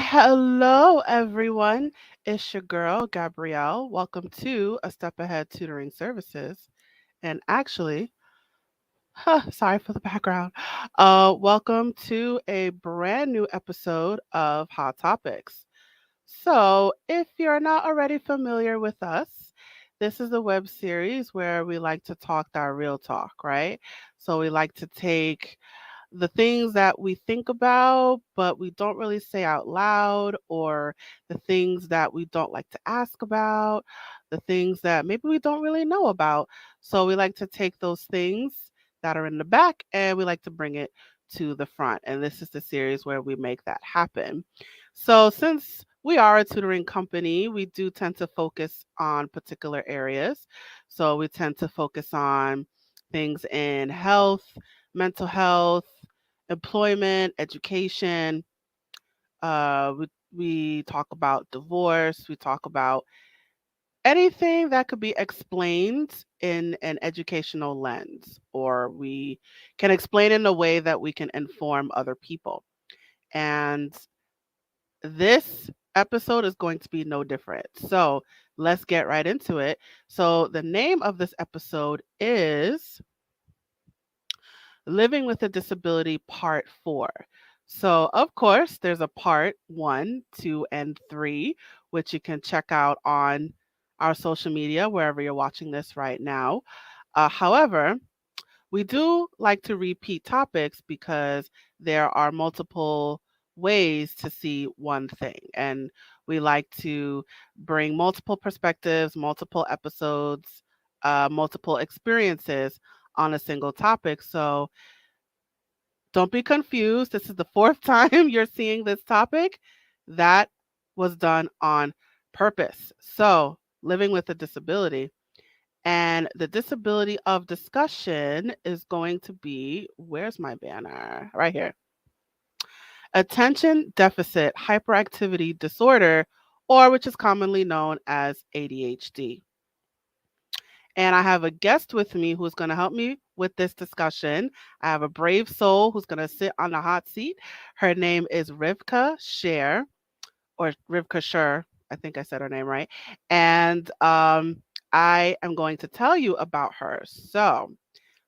Hello, everyone. It's your girl, Gabrielle. Welcome to A Step Ahead Tutoring Services. And actually, sorry for the background. Welcome to a brand new episode of Hot Topics. So, if you're not already familiar with us, this is a web series where we like to talk that real talk, right? So, we like to take the things that we think about, but we don't really say out loud, or the things that we don't like to ask about, the things that maybe we don't really know about. So we like to take those things that are in the back and we like to bring it to the front. And this is the series where we make that happen. So since we are a tutoring company, we do tend to focus on particular areas. So we tend to focus on things in health, mental health, employment, education. We talk about divorce. We talk about anything that could be explained in an educational lens, or we can explain in a way that we can inform other people. And this episode is going to be no different. So let's get right into it. So the name of this episode is Living with a Disability Part 4. So, of course, there's a Part 1, 2, and 3, which you can check out on our social media, wherever you're watching this right now. However, we do like to repeat topics because there are multiple ways to see one thing. And we like to bring multiple perspectives, multiple episodes, multiple experiences on a single topic. So, don't be confused. This is the fourth time you're seeing this topic. That was done on purpose. So, living with a disability. And the disability of discussion is going to be, where's my banner? Right here. Attention Deficit Hyperactivity Disorder, or which is commonly known as ADHD. And I have a guest with me who's going to help me with this discussion. I have a brave soul who's going to sit on the hot seat. Her name is Rivkah Sherr, or Rivkah Sherr. I think I said her name right. And I am going to tell you about her. So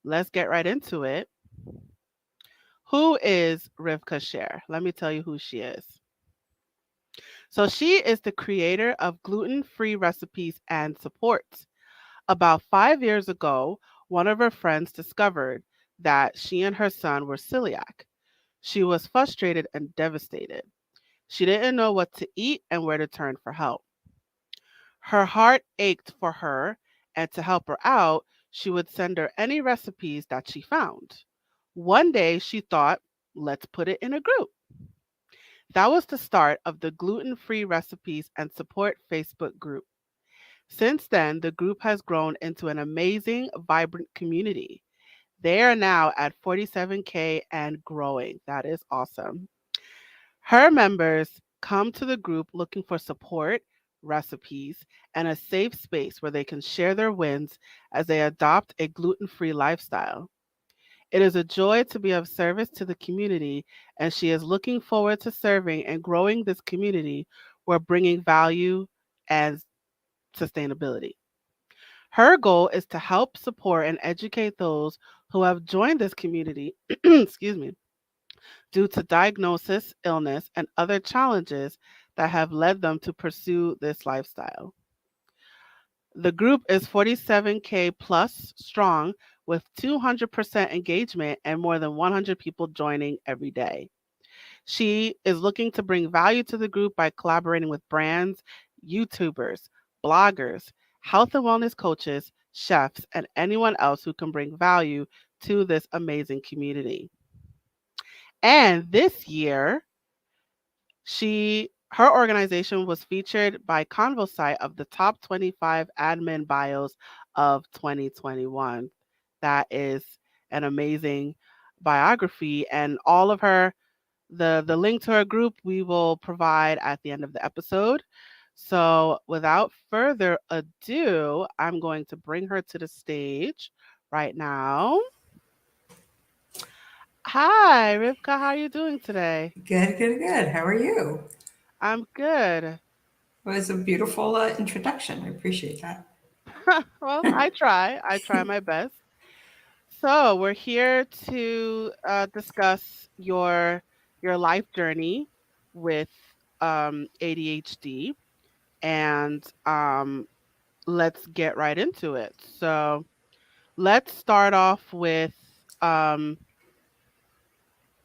let's get right into it. Who is Rivkah Sherr? Let me tell you who she is. So she is the creator of gluten-free recipes and support. About 5 years ago, one of her friends discovered that she and her son were celiac. She was frustrated and devastated. She didn't know what to eat and where to turn for help. Her heart ached for her, and to help her out, she would send her any recipes that she found. One day she thought, let's put it in a group. That was the start of the Gluten Free Recipes and Support Facebook group. Since then, the group has grown into an amazing, vibrant community. They are now at 47K and growing. That is awesome. Her members come to the group looking for support, recipes, and a safe space where they can share their wins as they adopt a gluten free lifestyle. It is a joy to be of service to the community, and she is looking forward to serving and growing this community while bringing value and sustainability. Her goal is to help support and educate those who have joined this community, excuse me, due to diagnosis, illness, and other challenges that have led them to pursue this lifestyle. The group is 47K plus strong with 200% engagement and more than 100 people joining every day. She is looking to bring value to the group by collaborating with brands, YouTubers, bloggers, health and wellness coaches, chefs, and anyone else who can bring value to this amazing community. And this year, her organization was featured by ConvoSite of the top 25 admin bios of 2021. That is an amazing biography, and all of her the link to her group we will provide at the end of the episode. So without further ado, I'm going to bring her to the stage right now. Hi, Rivkah. How are you doing today? Good, good, good. How are you? I'm good. It was a beautiful introduction. I appreciate that. Well, I try. I try my best. So we're here to discuss your life journey with ADHD, and let's get right into it. So let's start off with um,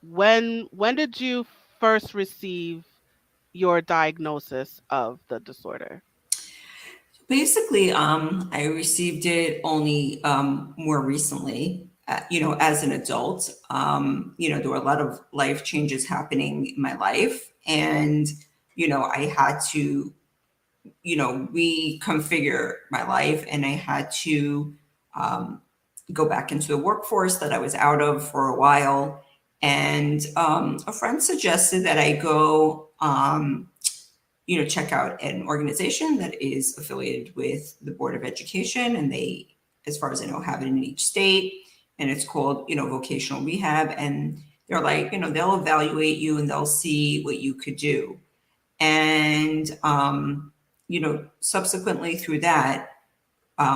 when did you first receive your diagnosis of the disorder? Basically, I received it only more recently, as an adult. There were a lot of life changes happening in my life. And, I had to, reconfigure my life, and I had to um, go back into the workforce that I was out of for a while. And a friend suggested that I go check out an organization that is affiliated with the Board of Education, and they, as far as I know, have it in each state, and it's called, vocational rehab. And they're like, they'll evaluate you and they'll see what you could do. And, subsequently through that,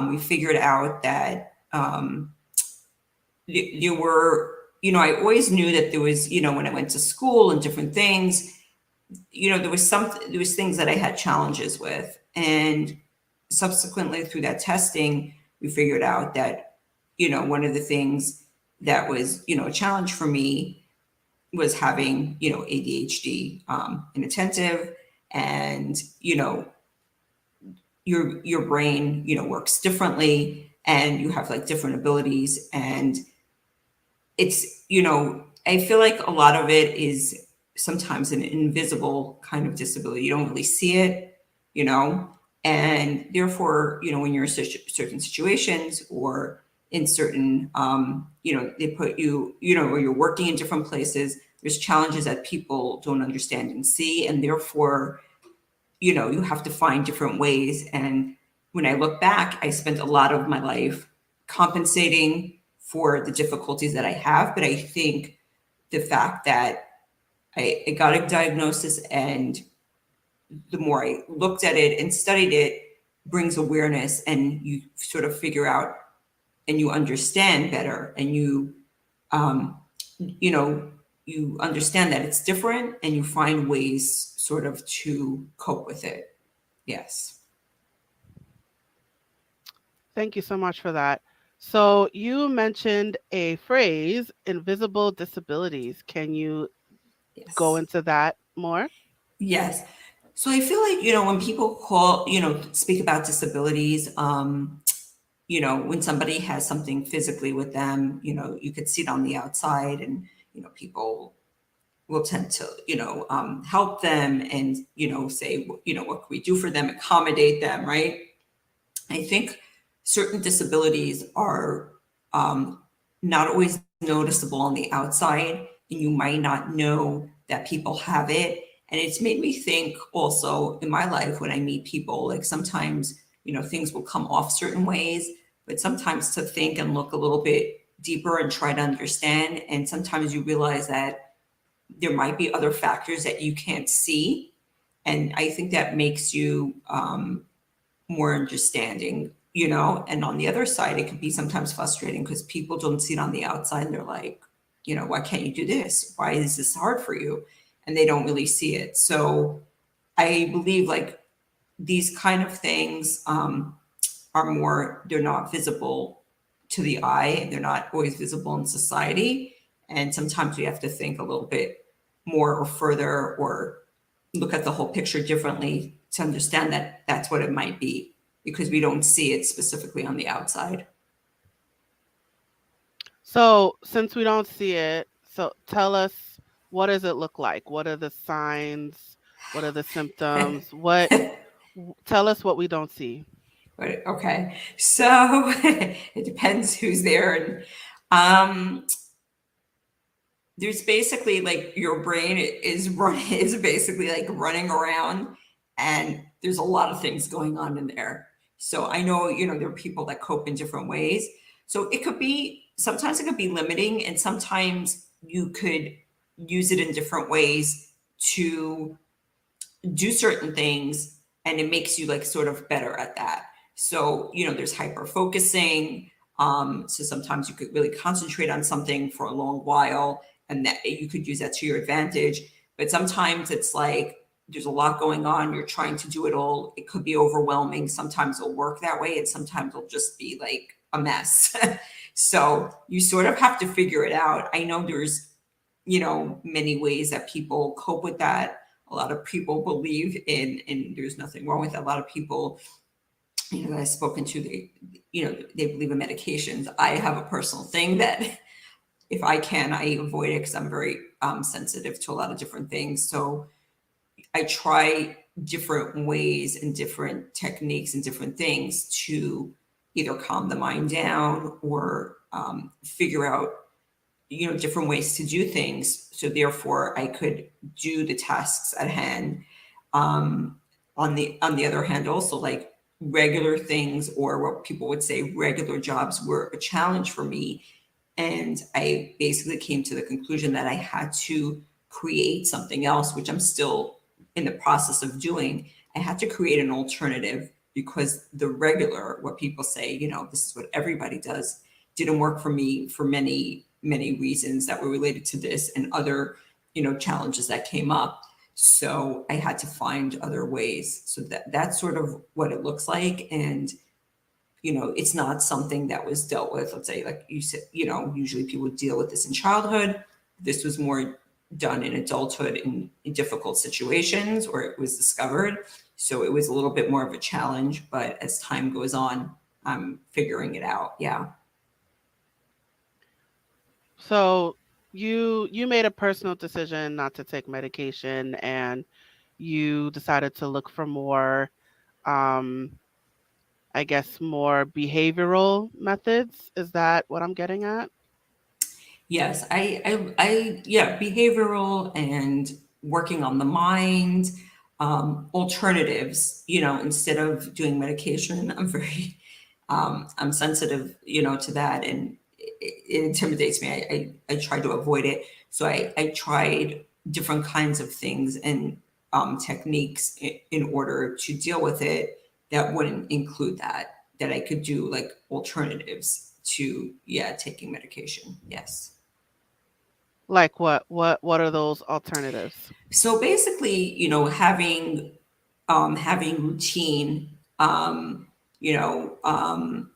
we figured out that there were, I always knew that there was, when I went to school and different things, there was things that I had challenges with. And subsequently through that testing, we figured out that, one of the things that was, a challenge for me was having, ADHD, inattentive. And, your brain, works differently, and you have like different abilities. And it's, I feel like a lot of it is sometimes an invisible kind of disability. You don't really see it, you know, and therefore, when you're in certain situations, or in certain, they put you, or you're working in different places, there's challenges that people don't understand and see. And therefore, you have to find different ways. And when I look back, I spent a lot of my life compensating for the difficulties that I have. But I think the fact that I got a diagnosis, and the more I looked at it and studied it, brings awareness, and you sort of figure out and you understand better, and um, you know, you understand that it's different, and you find ways sort of to cope with it. Yes. Thank you so much for that. So you mentioned a phrase, invisible disabilities. Can you go Yes. into that more? Yes. So I feel like, when people call, speak about disabilities, when somebody has something physically with them, you could see it on the outside, and, people will tend to, help them, and, say, what can we do for them, accommodate them, right? I think certain disabilities are not always noticeable on the outside, and you might not know that people have it. And it's made me think also in my life, when I meet people, like sometimes, things will come off certain ways, but sometimes to think and look a little bit deeper and try to understand. And sometimes you realize that there might be other factors that you can't see. And I think that makes you more understanding, and on the other side, it can be sometimes frustrating because people don't see it on the outside, and they're like, why can't you do this? Why is this hard for you? And they don't really see it. So I believe like these kind of things are more, they're not visible to the eye, they're not always visible in society. And sometimes we have to think a little bit more or further, or look at the whole picture differently to understand that that's what it might be, because we don't see it specifically on the outside. So since we don't see it, so tell us, what does it look like? What are the signs? What are the symptoms? Tell us what we don't see. But okay, so it depends who's there. And um, there's basically like your brain is running, is basically like running around, and there's a lot of things going on in there. So I know, there are people that cope in different ways. So it could be, sometimes it could be limiting, and sometimes you could use it in different ways to do certain things, and it makes you like sort of better at that. So, there's hyper focusing. So sometimes you could really concentrate on something for a long while, and that you could use that to your advantage. But sometimes it's like there's a lot going on. You're trying to do it all. It could be overwhelming. Sometimes it'll work that way, and sometimes it'll just be like a mess. So you sort of have to figure it out. I know there's, many ways that people cope with that. A lot of people believe in, and there's nothing wrong with it. A lot of people, that I've spoken to, they believe in medications. I have a personal thing that if I can, I avoid it because I'm very sensitive to a lot of different things. So I try different ways and different techniques and different things to either calm the mind down or figure out, different ways to do things. So therefore, I could do the tasks at hand. On the other hand, also like regular things, or what people would say regular jobs, were a challenge for me. And I basically came to the conclusion that I had to create something else, which I'm still in the process of doing. I had to create an alternative because the regular, what people say, this is what everybody does, didn't work for me for many, many reasons that were related to this and other, challenges that came up. So I had to find other ways. So that's sort of what it looks like. And it's not something that was dealt with, let's say, like you said, usually people deal with this in childhood. This was more done in adulthood in difficult situations, or it was discovered. So it was a little bit more of a challenge, but as time goes on, I'm figuring it out. Yeah. So you made a personal decision not to take medication, and you decided to look for more, um, I guess, more behavioral methods. Is that what I'm getting at? Yes, yeah, behavioral and working on the mind, alternatives, instead of doing medication. I'm sensitive, to that, and it intimidates me. I try to avoid it. So I tried different kinds of things and techniques in order to deal with it that wouldn't include that I could do like alternatives to, yeah, taking medication. Yes. Like what? What are those alternatives? So basically, having routine, you know, um,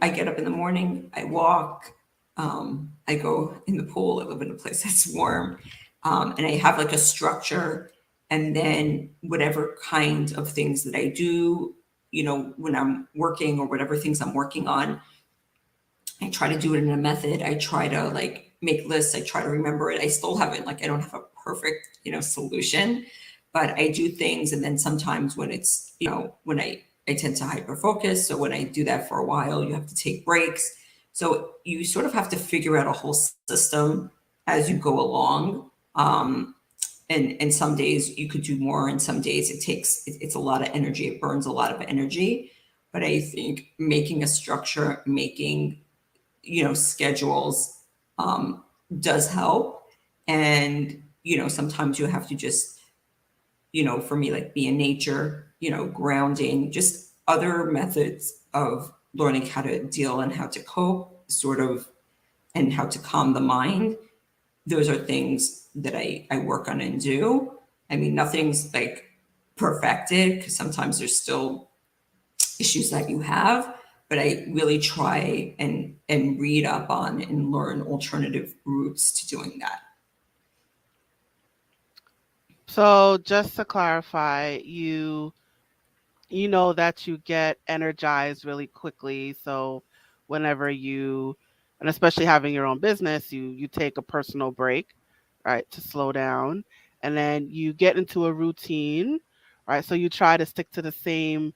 I get up in the morning, I walk, I go in the pool. I live in a place that's warm, and I have like a structure. And then whatever kind of things that I do, when I'm working or whatever things I'm working on, I try to do it in a method. I try to like make lists. I try to remember it. I still haven't, like, I don't have a perfect, solution, but I do things. And then sometimes when it's, when I tend to hyper focus. So when I do that for a while, you have to take breaks. So you sort of have to figure out a whole system as you go along. And some days you could do more, and some days it's a lot of energy. It burns a lot of energy. But I think making a structure, making schedules does help. And sometimes you have to just for me, like, be in nature, grounding, just other methods of learning how to deal and how to cope, sort of, and how to calm the mind. Those are things that I work on and do. I mean, nothing's like perfected, because sometimes there's still issues that you have, but I really try and read up on and learn alternative routes to doing that. So just to clarify, you know that you get energized really quickly. So whenever you, and especially having your own business, you take a personal break, right, to slow down, and then you get into a routine, right? So you try to stick to the same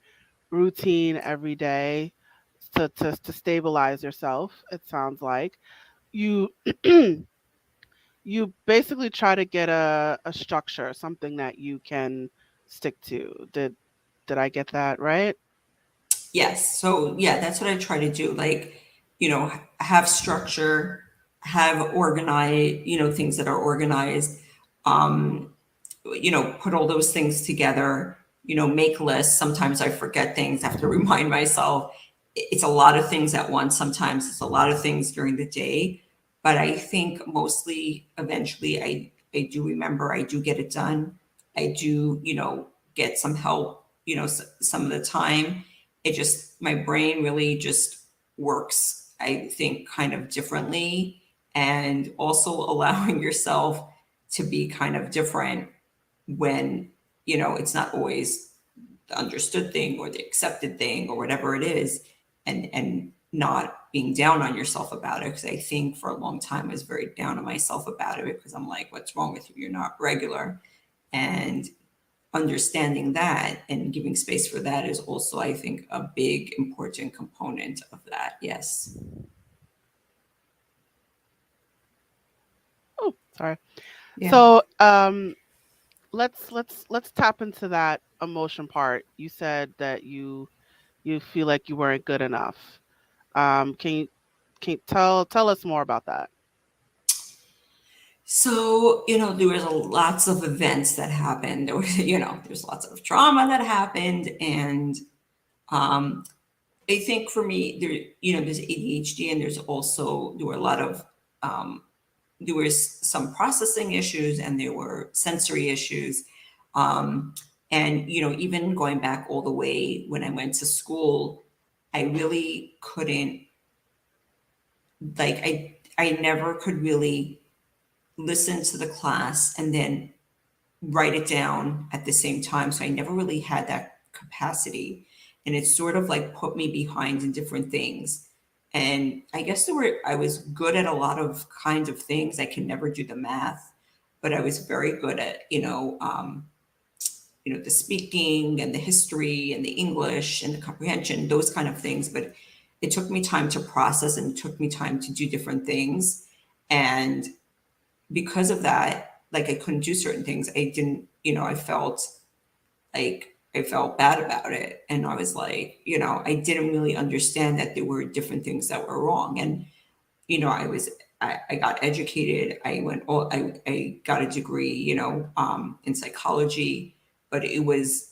routine every day to stabilize yourself. It sounds like you you basically try to get a structure, something that you can stick to. Did I get that right? Yes. So yeah, that's what I try to do. Like, have structure, have organize, things that are organized. Um, put all those things together, make lists. Sometimes I forget things, I have to remind myself. It's a lot of things at once. Sometimes it's a lot of things during the day, but I think mostly eventually I do remember, I do get it done. I do, get some help, some of the time. It just, my brain really just works, I think, kind of differently. And also allowing yourself to be kind of different when, it's not always the understood thing or the accepted thing or whatever it is, and not being down on yourself about it. Because I think for a long time I was very down on myself about it, because I'm like, what's wrong with you, you're not regular. And understanding that and giving space for that is also, I think, a big important component of that. Yes. Oh, sorry. Yeah. So, let's tap into that emotion part. You said that you feel like you weren't good enough. Can you tell us more about that? So, there was lots of events that happened. There was, there's lots of trauma that happened. And um, I think for me, there's ADHD, and there were a lot of, um, there was some processing issues, and there were sensory issues. Um, and, even going back all the way when I went to school, I really couldn't, like, I never could really listen to the class and then write it down at the same time. So I never really had that capacity. And it sort of like put me behind in different things. And I guess I was good at a lot of kinds of things. I can never do the math, but I was very good at, the speaking and the history and the English and the comprehension, those kind of things. But it took me time to process, and it took me time to do different things. And because of that, like, I couldn't do certain things. I didn't, I felt bad about it. And I was like, I didn't really understand that there were different things that were wrong. And, I got educated. I got a degree, in psychology, but it was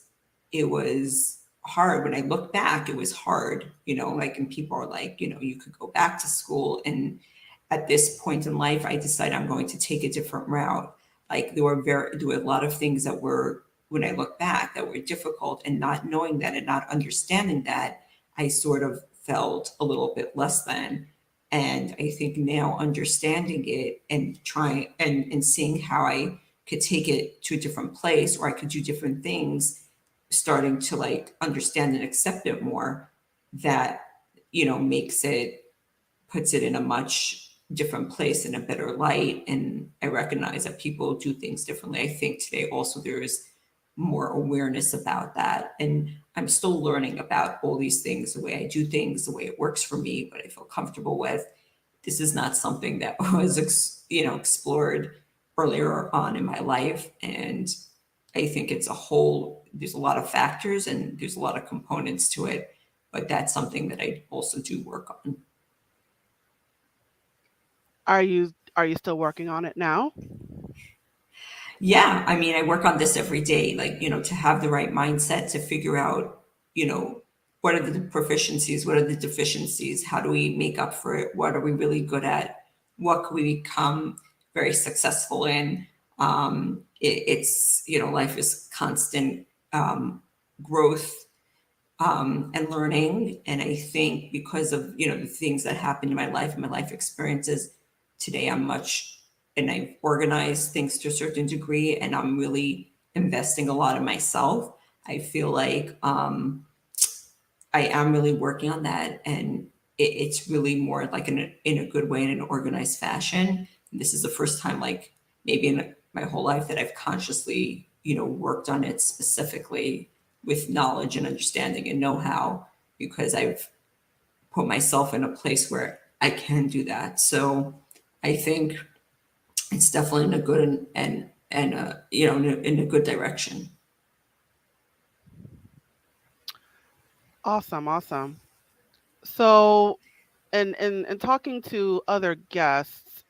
hard. When I look back, it was hard, like, and people are like, you could go back to school. And at this point in life, I decided I'm going to take a different route. Like, there were a lot of things that were, when I look back, that were difficult, and not knowing that and not understanding that, I sort of felt a little bit less than. And I think now understanding it and trying and seeing how I could take it to a different place, or I could do different things, starting to like understand and accept it more, that, makes it, puts it in a much different place, in a better light. And I recognize that people do things differently. I think today also there is more awareness about that. And I'm still learning about all these things, the way I do things, the way it works for me, what I feel comfortable with. This is not something that was, explored earlier on in my life. And I think it's a whole, there's a lot of factors and there's a lot of components to it. But that's something that I also do work on. Are you still working on it now? Yeah, I mean, I work on this every day, like, to have the right mindset to figure out, you know, what are the proficiencies, what are the deficiencies, how do we make up for it, what are we really good at, what can we become very successful in. It's, life is constant growth, and learning. And I think because of, the things that happened in my life and my life experiences, today I'm much, and I've organized things to a certain degree, and I'm really investing a lot in myself. I feel like I am really working on that. And it's really more like in a good way, in an organized fashion. And this is the first time, like, maybe in my whole life, that I've consciously, worked on it specifically with knowledge and understanding and know-how, because I've put myself in a place where I can do that. So I think it's definitely in a good and in a good direction. Awesome, awesome. So, and talking to other guests,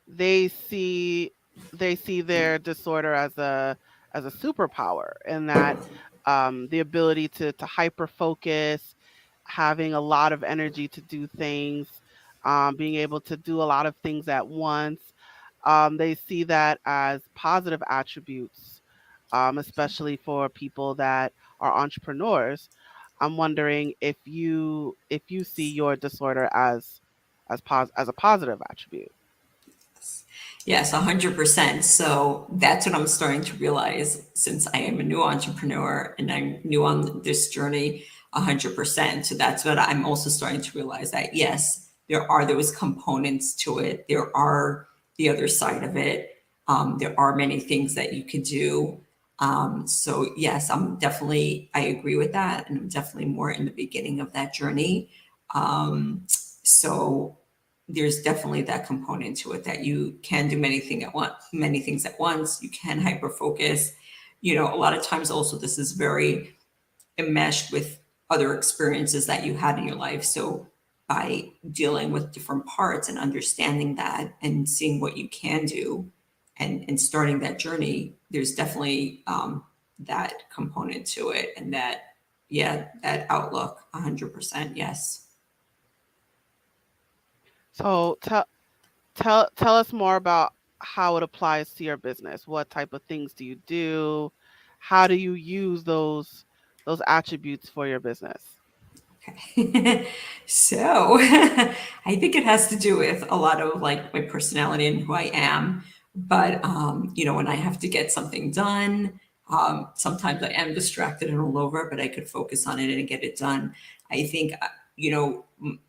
they see they see their disorder as a superpower, and that the ability to hyper focus, having a lot of energy to do things, being able to do a lot of things at once. They see that as positive attributes, especially for people that are entrepreneurs. I'm wondering if you see your disorder as a positive attribute. Yes, 100%. So that's what I'm starting to realize since I am a new entrepreneur and I'm new on this journey 100%. So that's what I'm also starting to realize, that yes, there are those components to it. There are the other side of it. There are many things that you could do. So yes, I agree with that. And I'm definitely more in the beginning of that journey. So there's definitely that component to it, that you can do many things at once. You can hyper focus. A lot of times also this is very enmeshed with other experiences that you had in your life. So by dealing with different parts and understanding that and seeing what you can do, and starting that journey, there's definitely that component to it, and that outlook. 100%, yes. So tell us more about how it applies to your business. What type of things do you do? How do you use those attributes for your business? Okay. So I think it has to do with a lot of like my personality and who I am. But, when I have to get something done, sometimes I am distracted and all over, but I could focus on it and get it done. I think,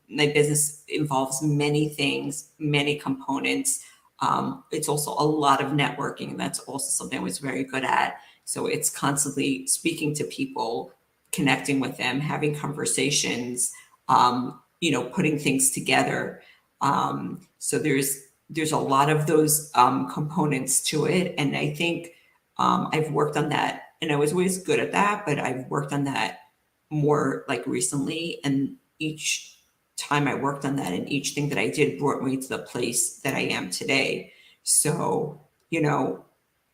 my business involves many things, many components. It's also a lot of networking, and that's also something I was very good at. So it's constantly speaking to people, connecting with them, having conversations, putting things together. So there's a lot of those components to it, and I think I've worked on that, and I was always good at that, but I've worked on that more like recently, and each time I worked on that, and each thing that I did brought me to the place that I am today. So,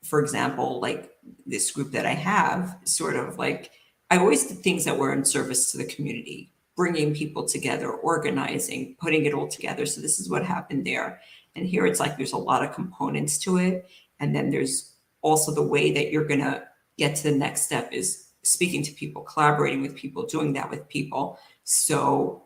for example, like this group that I have, sort of like I always did things that were in service to the community, bringing people together, organizing, putting it all together. So this is what happened there. And here it's like there's a lot of components to it. And then there's also the way that you're going to get to the next step is speaking to people, collaborating with people, doing that with people. So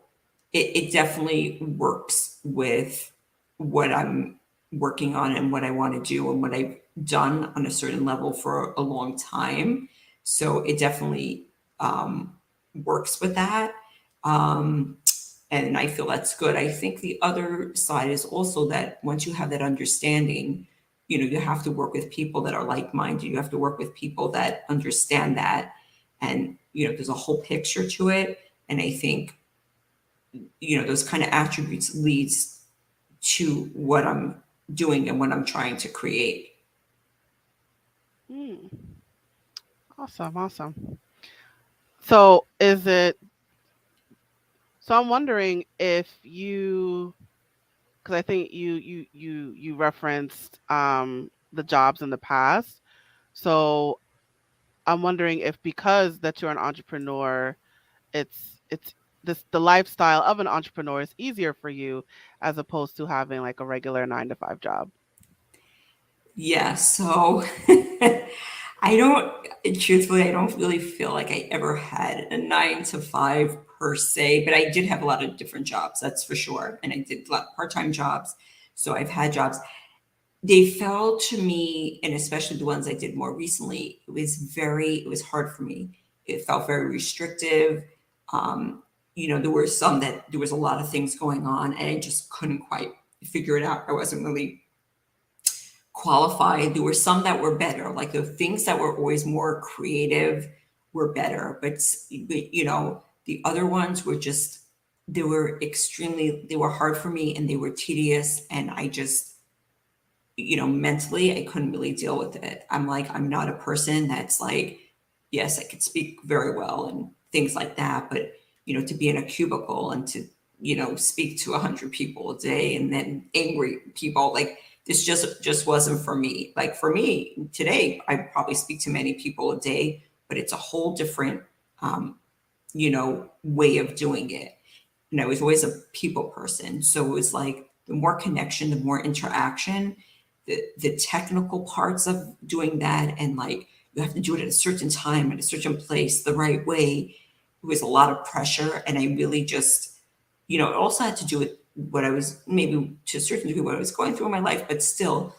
it definitely works with what I'm working on and what I want to do and what I've done on a certain level for a long time. So it definitely works with that. Um, and I feel that's good. I think the other side is also that once you have that understanding, you have to work with people that are like minded. You have to work with people that understand that. And, there's a whole picture to it. And I think, those kind of attributes leads to what I'm doing and what I'm trying to create. Hmm. Awesome, awesome. So is it so I'm wondering if you because I think you referenced the jobs in the past. So I'm wondering if because that you're an entrepreneur, it's the lifestyle of an entrepreneur is easier for you as opposed to having like a regular 9 to 5 job. Yeah, so truthfully, I don't really feel like I ever had a 9 to 5 per se, but I did have a lot of different jobs, that's for sure. And I did a lot of part-time jobs. So I've had jobs. They felt to me, and especially the ones I did more recently, it was hard for me. It felt very restrictive. There were some that there was a lot of things going on and I just couldn't quite figure it out. I wasn't really qualified. There were some that were better, like the things that were always more creative were better, but the other ones were just they were hard for me and they were tedious, and I just mentally I couldn't really deal with it. I'm not a person that's like, yes, I could speak very well and things like that, but to be in a cubicle and to speak to 100 people a day and then angry people, like this just wasn't for me. Like for me today, I probably speak to many people a day, but it's a whole different, way of doing it. And I was always a people person. So it was like the more connection, the more interaction, the technical parts of doing that, and like you have to do it at a certain time, at a certain place, the right way. It was a lot of pressure. And I really just, it also had to do with what I was, maybe to a certain degree, what I was going through in my life, but still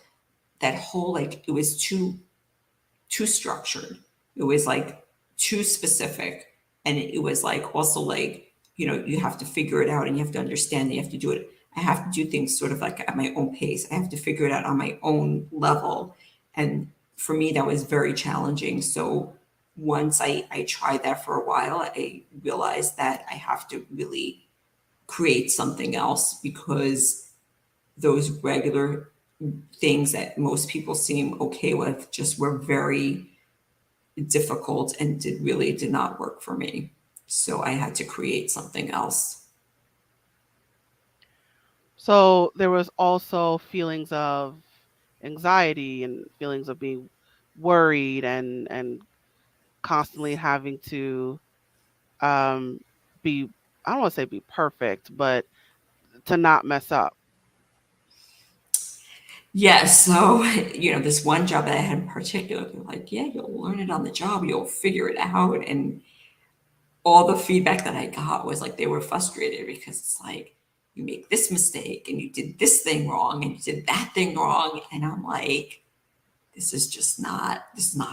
that whole, like, it was too structured. It was like too specific. And it was like also like, you have to figure it out and you have to understand, you have to do it. I have to do things sort of like at my own pace. I have to figure it out on my own level. And for me, that was very challenging. So once I tried that for a while, I realized that I have to really create something else, because those regular things that most people seem okay with just were very difficult and did not work for me. So I had to create something else. So there was also feelings of anxiety and feelings of being worried and constantly having to um be, I don't want to say be perfect, but to not mess up. Yes. So, this one job that I had in particular, they're like, yeah, you'll learn it on the job, you'll figure it out. And all the feedback that I got was like they were frustrated because it's like, you make this mistake and you did this thing wrong and you did that thing wrong. And I'm like, this is not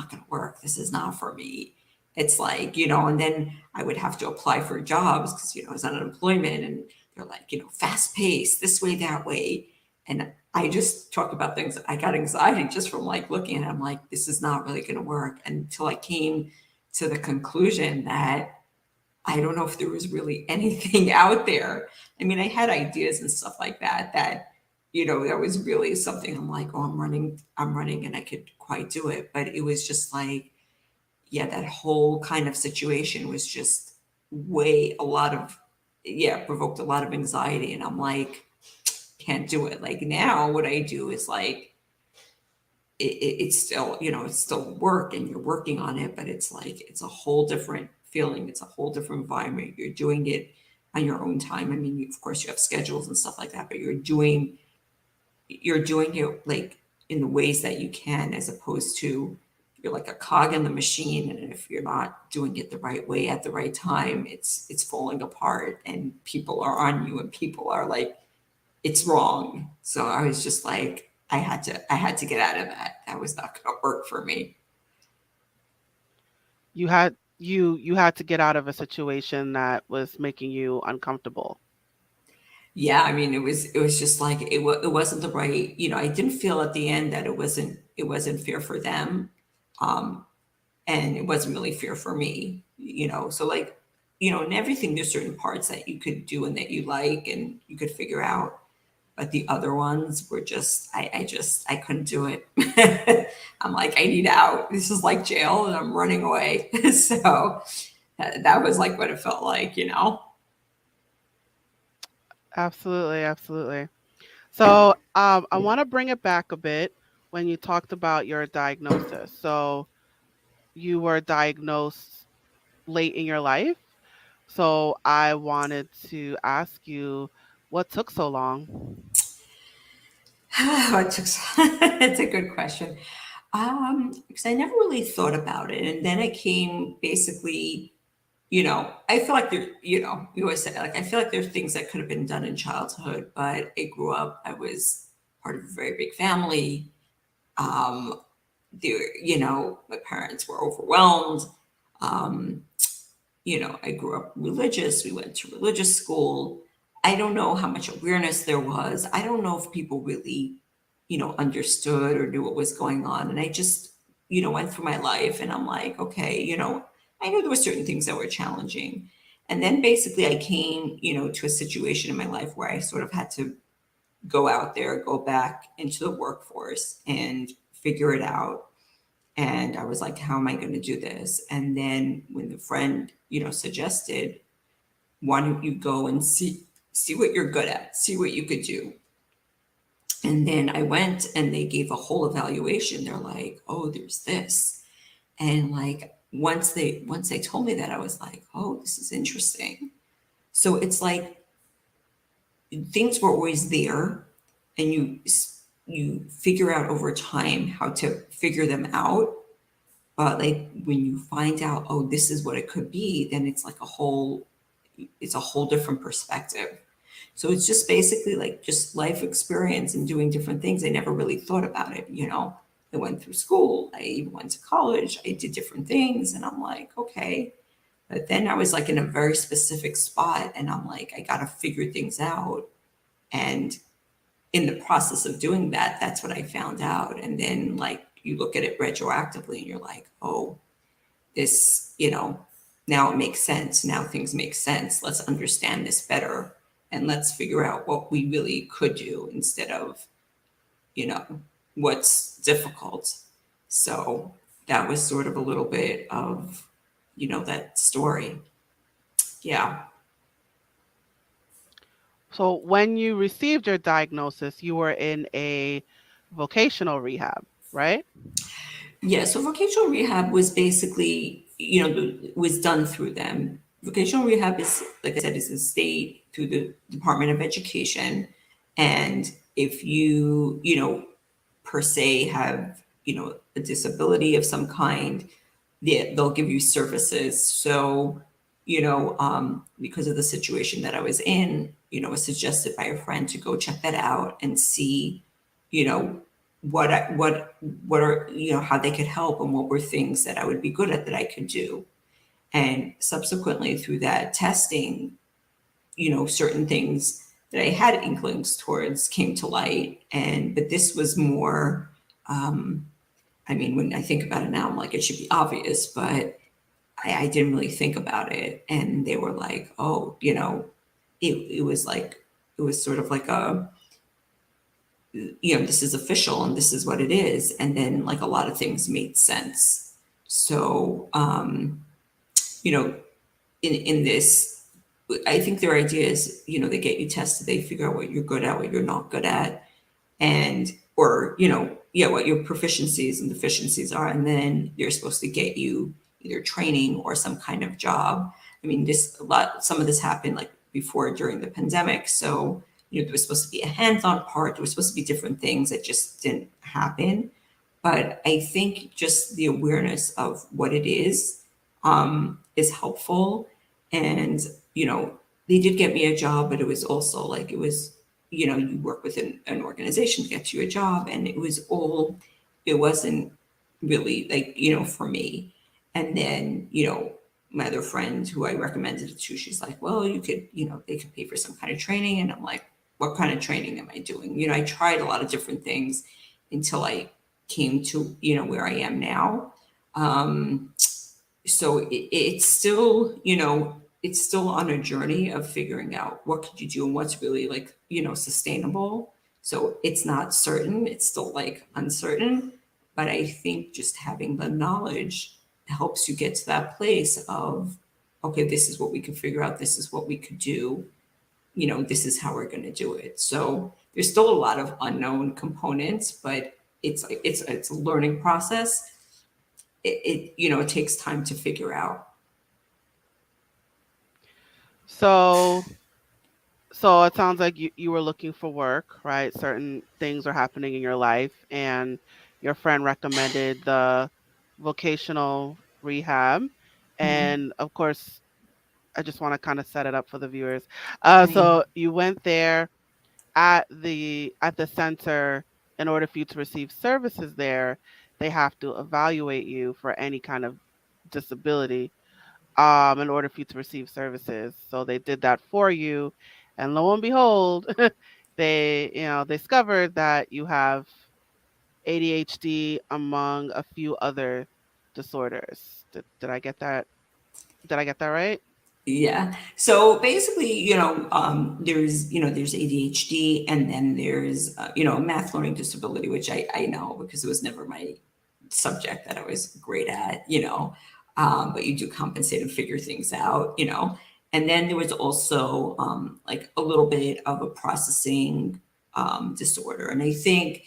going to work. This is not for me. It's like, and then I would have to apply for jobs because, I was on unemployment, and they're like, fast paced, this way, that way. And I just talk about things. I got anxiety just from like looking at it. I'm like, this is not really going to work, until I came to the conclusion that I don't know if there was really anything out there. I mean, I had ideas and stuff like that, that was really something I'm like, oh, I'm running and I could quite do it. But it was just like, yeah, that whole kind of situation was just provoked a lot of anxiety. And I'm like, can't do it. Like now what I do is like, it's still, it's still work and you're working on it, but it's like, it's a whole different feeling. It's a whole different environment. You're doing it on your own time. I mean, of course you have schedules and stuff like that, but you're doing it like in the ways that you can, as opposed to you're like a cog in the machine. And if you're not doing it the right way at the right time, it's falling apart and people are on you and people are like, it's wrong. So I was just like, I had to get out of that. That was not going to work for me. You had to get out of a situation that was making you uncomfortable. Yeah, I mean, it was just like it wasn't the right. I didn't feel at the end that it wasn't fair for them, um, and it wasn't really fair for me. So like, in everything, there's certain parts that you could do and that you like and you could figure out, but the other ones were just I couldn't do it. I'm like, I need out. This is like jail and I'm running away. So that was like what it felt like. Absolutely, absolutely. So, I want to bring it back a bit when you talked about your diagnosis. So, you were diagnosed late in your life. So, I wanted to ask you what took so long? It took, it's a good question. Because I never really thought about it. And then I came basically, I feel like you always say, like, I feel like there's things that could have been done in childhood, but I was part of a very big family. Um, my parents were overwhelmed. Um, I grew up religious. We went to religious school. I don't know how much awareness there was. I don't know if people really, understood or knew what was going on. And I just, went through my life and I'm like, okay, I knew there were certain things that were challenging. And then basically I came, to a situation in my life where I sort of had to go out there, go back into the workforce and figure it out. And I was like, how am I going to do this? And then when the friend, suggested, why don't you go and see what you're good at, see what you could do. And then I went and they gave a whole evaluation. They're like, oh, there's this. And like once they told me that, I was like, oh, this is interesting. So it's like things were always there, and you figure out over time how to figure them out. But like when you find out, oh, this is what it could be, then it's a whole different perspective. So it's just basically like just life experience and doing different things. I never really thought about it, you know. I went through school, I even went to college, I did different things, and I'm like, okay. But then I was like in a very specific spot, and I'm like, I gotta figure things out. And in the process of doing that, that's what I found out. And then like you look at it retroactively and you're like, oh, this, now it makes sense. Now things make sense. Let's understand this better and let's figure out what we really could do instead of, you know, what's difficult. So that was sort of a little bit of, that story. Yeah. So when you received your diagnosis, you were in a vocational rehab, right? Yeah, so vocational rehab was basically, was done through them. Vocational rehab is, like I said, is a state through the Department of Education. And if you, per se have, a disability of some kind, they'll give you services. So, because of the situation that I was in, it was suggested by a friend to go check that out and see, you know, what are, how they could help and what were things that I would be good at that I could do. And subsequently through that testing, certain things that I had inklings towards came to light. But this was more, um, I mean, when I think about it now, I'm like, it should be obvious, but I didn't really think about it. And they were like, oh, it was like, it was sort of like a, this is official and this is what it is. And then like a lot of things made sense. So, you know, in this, I think their idea is, they get you tested, they figure out what you're good at, what you're not good at, and, or, yeah, what your proficiencies and deficiencies are. And then they're supposed to get you either training or some kind of job. I mean, some of this happened like before during the pandemic. So, there was supposed to be a hands-on part. There was supposed to be different things that just didn't happen. But I think just the awareness of what it is helpful. And, you know, they did get me a job, but it was also like, you work with an organization to get you a job. And it wasn't really like, for me. And then, my other friend who I recommended it to, she's like, well, you could, they could pay for some kind of training. And I'm like, what kind of training am I doing? I tried a lot of different things until I came to, where I am now. So it's still, it's still on a journey of figuring out what could you do and what's really like, sustainable. So it's not certain, it's still like uncertain, but I think just having the knowledge helps you get to that place of, okay, this is what we can figure out, this is what we could do, this is how we're going to do it. So there's still a lot of unknown components, but it's a learning process. It takes time to figure out. So so it sounds like you were looking for work, right? Certain things are happening in your life and your friend recommended the vocational rehab. Mhm. And of course, I just want to kind of set it up for the viewers. Right. So you went there at the center. In order for you to receive services there, they have to evaluate you for any kind of disability in order for you to receive services. So they did that for you, and lo and behold, they discovered that you have ADHD among a few other disorders. Did I get that? Did I get that right? Yeah. So basically, there's ADHD, and then there's math learning disability, which I know because it was never my subject that I was great at, but you do compensate and figure things out. And then there was also like a little bit of a processing disorder. And I think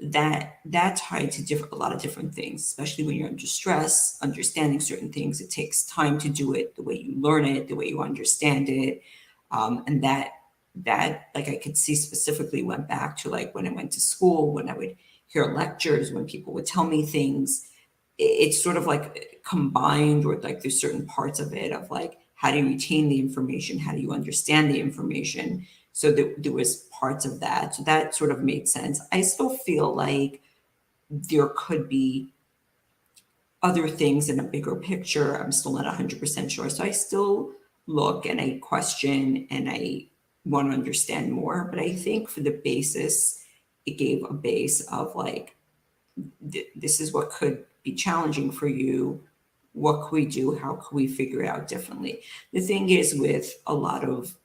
that that's tied to a lot of different things, especially when you're under stress. Understanding certain things, it takes time to do it, the way you learn it, the way you understand it, and that like I could see specifically went back to like when I went to school, when I would hear lectures, when people would tell me things. It's sort of like combined, or like there's certain parts of it of like how do you retain the information, how do you understand the information. So there was parts of that, so that sort of made sense. I still feel like there could be other things in a bigger picture. I'm still not 100% sure, so I still look and I question and I want to understand more. But I think for the basis, it gave a base of like, this is what could be challenging for you. What can we do? How can we figure it out differently? The thing is, with a lot of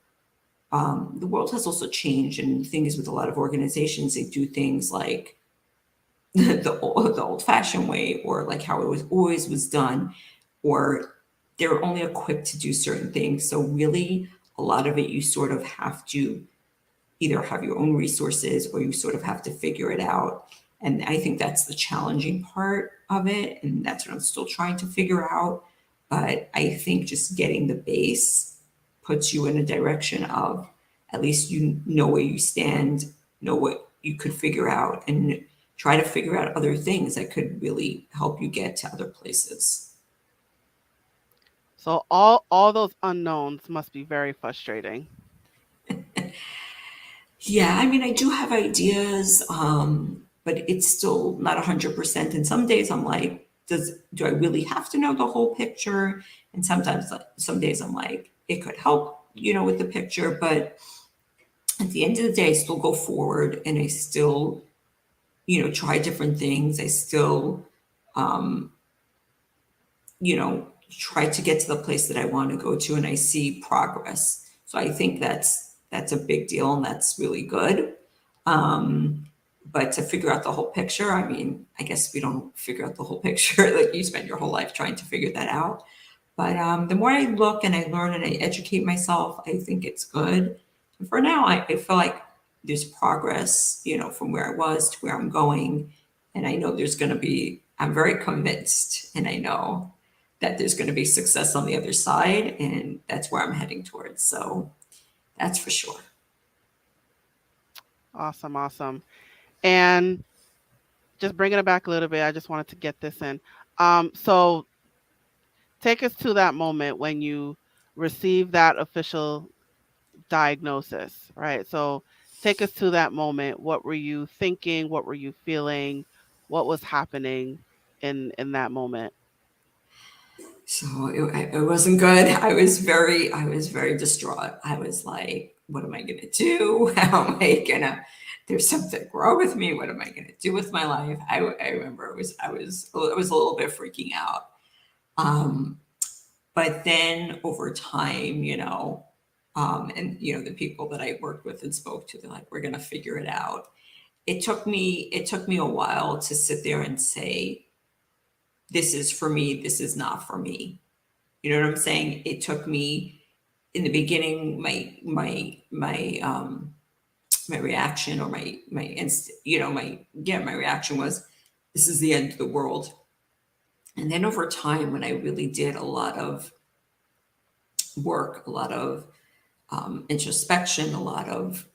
the world has also changed, and the thing is, with a lot of organizations, they do things like the old-fashioned way, or like how it was always was done, or they're only equipped to do certain things. So really, a lot of it, you sort of have to either have your own resources or you sort of have to figure it out. And I think that's the challenging part of it. And that's what I'm still trying to figure out. But I think just getting the base puts you in a direction of at least you know where you stand, know what you could figure out, and try to figure out other things that could really help you get to other places. So all those unknowns must be very frustrating. Yeah, I mean, I do have ideas, but it's still not 100%. And some days I'm like, do I really have to know the whole picture? And sometimes, like, some days I'm like, it could help, with the picture. But at the end of the day, I still go forward and I still, try different things. I still, um, try to get to the place that I want to go to, and I see progress. So I think that's a big deal, and that's really good. Um, but to figure out the whole picture, I mean, I guess we don't figure out the whole picture. Like, you spend your whole life trying to figure that out. But the more I look and I learn and I educate myself, I think it's good. And for now, I feel like there's progress, from where I was to where I'm going. And I know there's going to be, I'm very convinced, and I know that there's going to be success on the other side. And that's where I'm heading towards. So that's for sure. Awesome, awesome. And just bringing it back a little bit, I just wanted to get this in. So take us to that moment when you receive that official diagnosis, right? So take us to that moment. What were you thinking? What were you feeling? What was happening in that moment? So it wasn't good. I was very distraught. I was like, what am I going to do? How am I going to, there's something wrong with me. What am I going to do with my life? I remember I was a little bit freaking out. Um, but then over time, and the people that I worked with and spoke to, they're like, we're going to figure it out. It took me a while to sit there and say, this is for me, this is not for me. You know what I'm saying? It took me in the beginning, my reaction, or my reaction was, this is the end of the world. And then over time, when I really did a lot of work, a lot of introspection, a lot of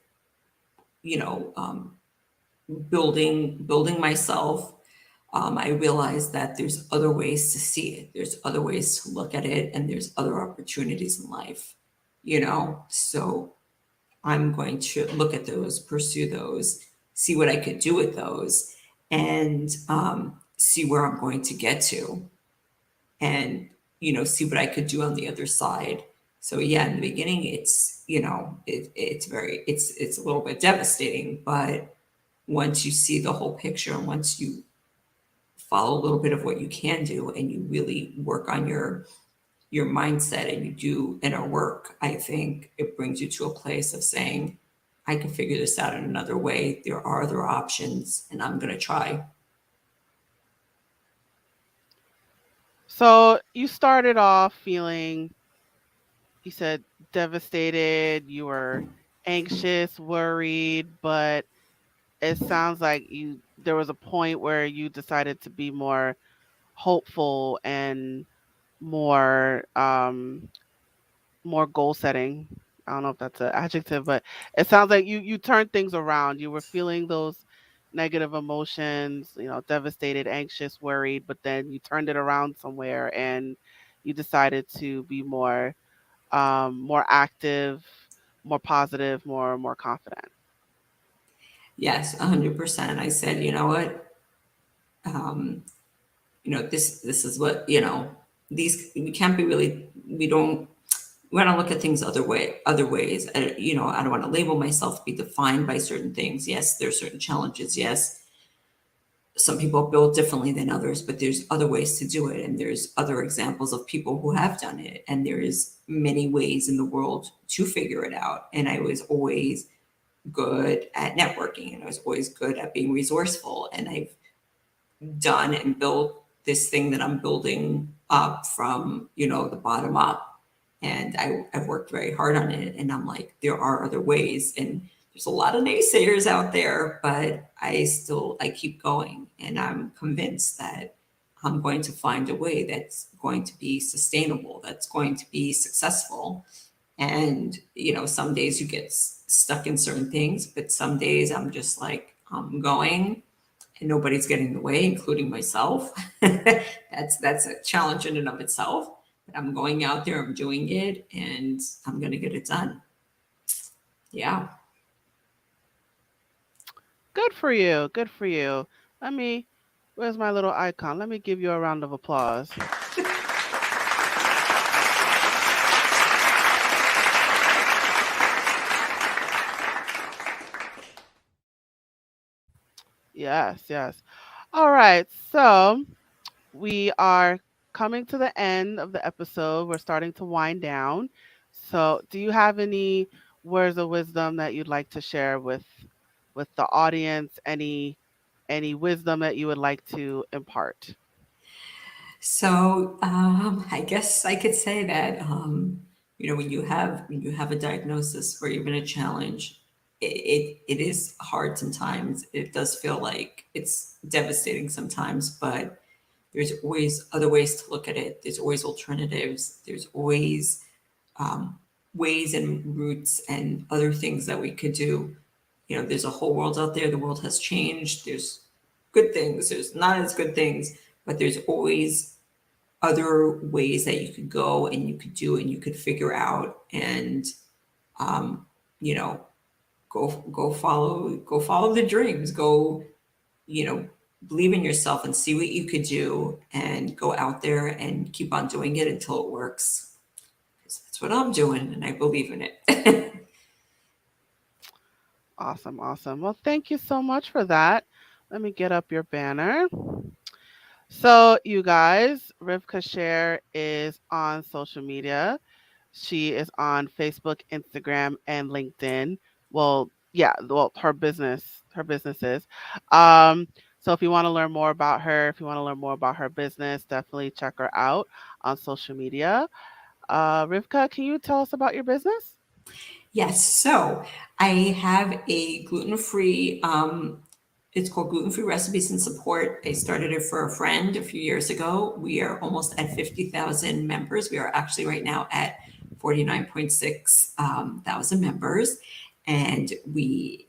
you know building myself, I realized that there's other ways to see it. There's other ways to look at it, and there's other opportunities in life. So I'm going to look at those, pursue those, see what I could do with those, and see where I'm going to get to, and see what I could do on the other side. So yeah, in the beginning, it's a little bit devastating, but once you see the whole picture, and once you follow a little bit of what you can do, and you really work on your mindset, and you do inner work, I think it brings you to a place of saying, I can figure this out in another way. There are other options, and I'm going to try. So you started off feeling, you said devastated, you were anxious, worried, but it sounds like there was a point where you decided to be more hopeful and more more goal setting. I don't know if that's an adjective, but it sounds like you turned things around. You were feeling those negative emotions, devastated, anxious, worried, but then you turned it around somewhere and you decided to be more active, more positive, more confident. Yes, 100%. I said, you know what? Um, this is what, these, we can't be really, we want to look at things other ways. I don't want to label myself, be defined by certain things. Yes, there are certain challenges. Yes, some people are built differently than others, but there's other ways to do it, and there's other examples of people who have done it, and there is many ways in the world to figure it out. And I was always good at networking, and I was always good at being resourceful, and I've done and built this thing that I'm building up from, the bottom up. And I've worked very hard on it. And I'm like, there are other ways. And there's a lot of naysayers out there, but I keep going. And I'm convinced that I'm going to find a way that's going to be sustainable, that's going to be successful. And, some days you get stuck in certain things, but some days I'm just like, I'm going and nobody's getting in the way, including myself. That's a challenge in and of itself. But I'm going out there, I'm doing it, and I'm going to get it done. Yeah. Good for you. Good for you. Let me, where's my little icon? Let me give you a round of applause. Yes, yes. All right. So we are coming to the end of the episode. We're starting to wind down. So, do you have any words of wisdom that you'd like to share with the audience? Any wisdom that you would like to impart? So I guess I could say that when you have a diagnosis or even a challenge, it is hard sometimes. It does feel like it's devastating sometimes, but there's always other ways to look at it. There's always alternatives. There's always ways and routes and other things that we could do. There's a whole world out there. The world has changed. There's good things. There's not as good things, but there's always other ways that you could go and you could do and you could figure out and um, you know go follow the dreams. Go, you know believe in yourself and see what you could do and go out there and keep on doing it until it works. 'Cause that's what I'm doing and I believe in it. Awesome, awesome. Well, thank you so much for that. Let me get up your banner. So, you guys, Rivkah Sherr is on social media. She is on Facebook, Instagram, and LinkedIn. Well, yeah, well, her businesses. Um, so if you want to learn more about her, if you want to learn more about her business, definitely check her out on social media. Rivkah, can you tell us about your business? Yes. So I have a gluten free, it's called Gluten Free Recipes and Support. I started it for a friend a few years ago. We are almost at 50,000 members. We are actually right now at 49.6 thousand members. And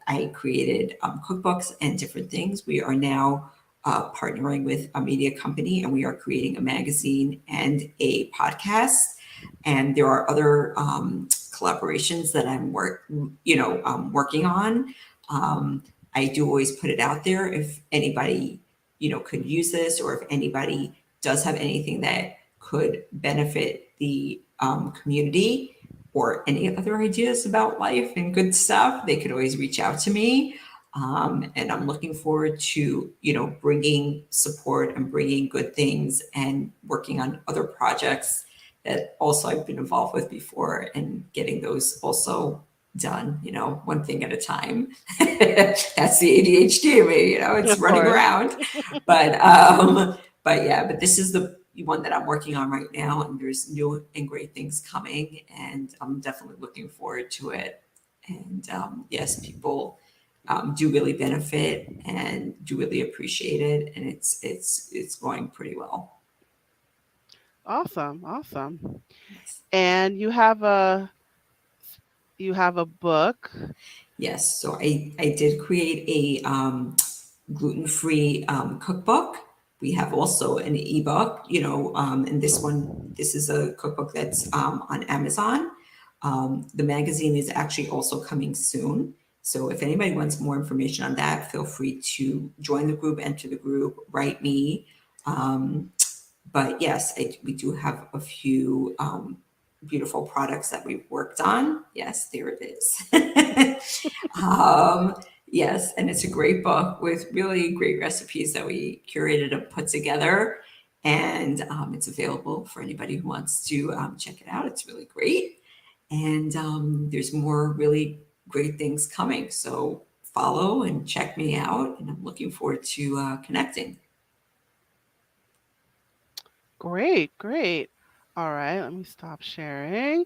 I created cookbooks and different things. We are now partnering with a media company and we are creating a magazine and a podcast. And there are other collaborations that I'm working on. I do always put it out there if anybody, could use this, or if anybody does have anything that could benefit the community or any other ideas about life and good stuff, they could always reach out to me. And I'm looking forward to, bringing support and bringing good things and working on other projects that also I've been involved with before and getting those also done, one thing at a time. That's the ADHD in me, it's Of running course. around. But but this is the one that I'm working on right now, and there's new and great things coming, and I'm definitely looking forward to it. And yes, people, do really benefit and do really appreciate it, and it's going pretty well. Awesome, awesome. Yes. And you have a book. Yes, so I did create a gluten-free cookbook. We have also an ebook, and this is a cookbook that's on Amazon. The magazine is actually also coming soon. So if anybody wants more information on that, feel free to join the group, enter the group, write me. But yes, we do have a few beautiful products that we've worked on. Yes, there it is. Yes, and it's a great book with really great recipes that we curated and put together. And it's available for anybody who wants to check it out. It's really great. And there's more really great things coming. So follow and check me out. And I'm looking forward to connecting. Great, great. All right, let me stop sharing.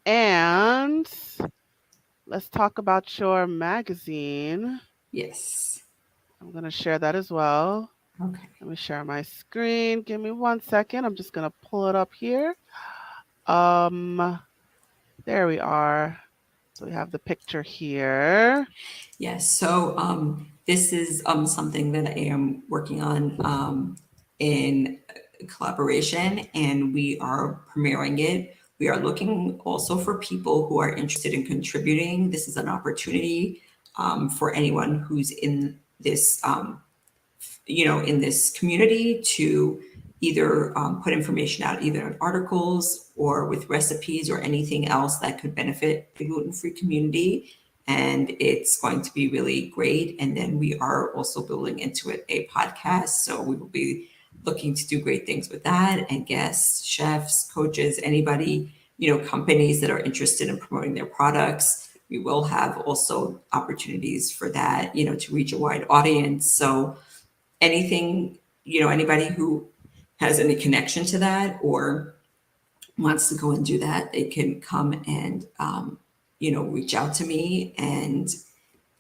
And let's talk about your magazine. Yes. I'm going to share that as well. Okay. Let me share my screen. Give me 1 second. I'm just going to pull it up here. There we are. So we have the picture here. Yes. So this is something that I am working on in collaboration, and we are premiering it. We are looking also for people who are interested in contributing. This is an opportunity for anyone who's in this, in this community to either put information out, either in articles or with recipes or anything else that could benefit the gluten-free community. And it's going to be really great. And then we are also building into it a podcast. So we will be looking to do great things with that, and guests, chefs, coaches, anybody, companies that are interested in promoting their products. We will have also opportunities for that, to reach a wide audience. So anything, anybody who has any connection to that or wants to go and do that, they can come and, reach out to me and,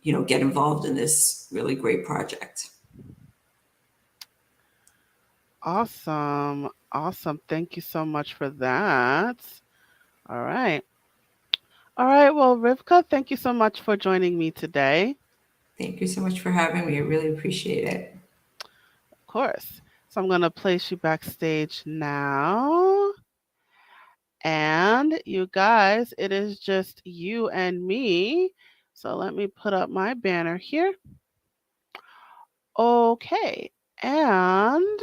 get involved in this really great project. Awesome. Awesome. Thank you so much for that. All right. All right. Well, Rivkah, thank you so much for joining me today. Thank you so much for having me. I really appreciate it. Of course. So I'm going to place you backstage now. And you guys, it is just you and me. So let me put up my banner here. Okay. And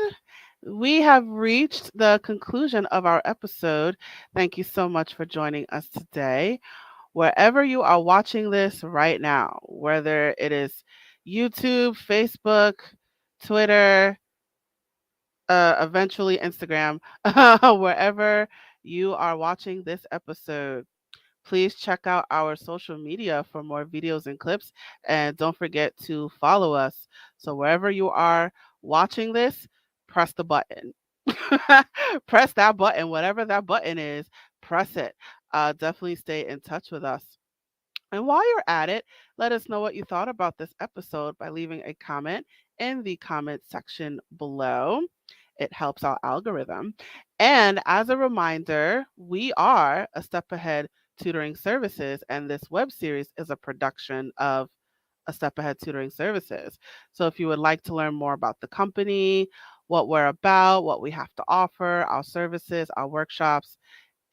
we have reached the conclusion of our episode. Thank you so much for joining us today. Wherever you are watching this right now, whether it is YouTube, Facebook, Twitter, eventually Instagram, wherever you are watching this episode, please check out our social media for more videos and clips. And don't forget to follow us. So wherever you are watching this, press the button. Press that button, whatever that button is, press it. Definitely stay in touch with us. And while you're at it, let us know what you thought about this episode by leaving a comment in the comment section below. It helps our algorithm. And as a reminder, we are A Step Ahead Tutoring Services, and this web series is a production of A Step Ahead Tutoring Services. So if you would like to learn more about the company, what we're about, what we have to offer, our services, our workshops,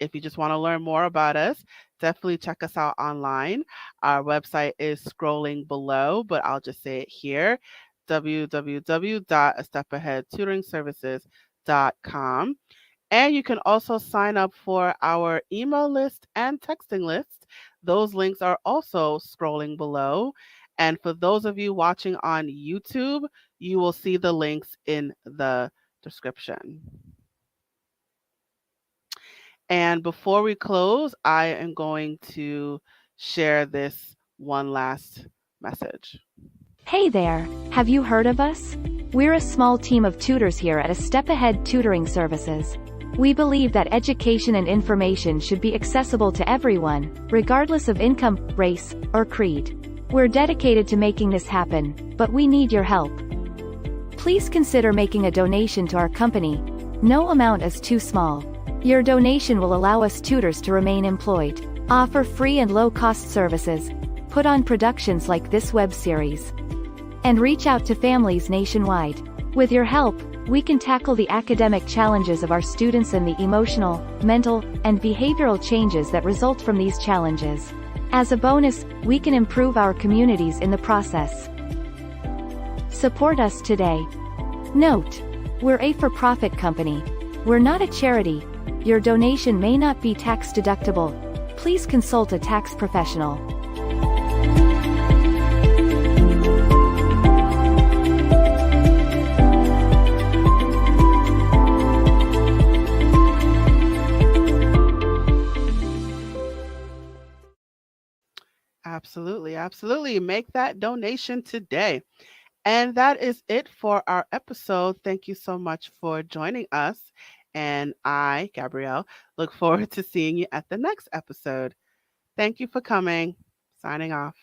if you just want to learn more about us, definitely check us out online. Our website is scrolling below, but I'll just say it here, www.astepaheadtutoringservices.com. And you can also sign up for our email list and texting list. Those links are also scrolling below. And for those of you watching on YouTube, you will see the links in the description. And before we close, I am going to share this one last message. Hey there, have you heard of us? We're a small team of tutors here at A Step Ahead Tutoring Services. We believe that education and information should be accessible to everyone, regardless of income, race, or creed. We're dedicated to making this happen, but we need your help. Please consider making a donation to our company. No amount is too small. Your donation will allow us tutors to remain employed, offer free and low-cost services, put on productions like this web series, and reach out to families nationwide. With your help, we can tackle the academic challenges of our students and the emotional, mental, and behavioral changes that result from these challenges. As a bonus, we can improve our communities in the process. Support us today. Note: we're a for-profit company. We're not a charity. Your donation may not be tax deductible. Please consult a tax professional. Absolutely, absolutely. Make that donation today. And that is it for our episode. Thank you so much for joining us. And I, Gabrielle, look forward to seeing you at the next episode. Thank you for coming. Signing off.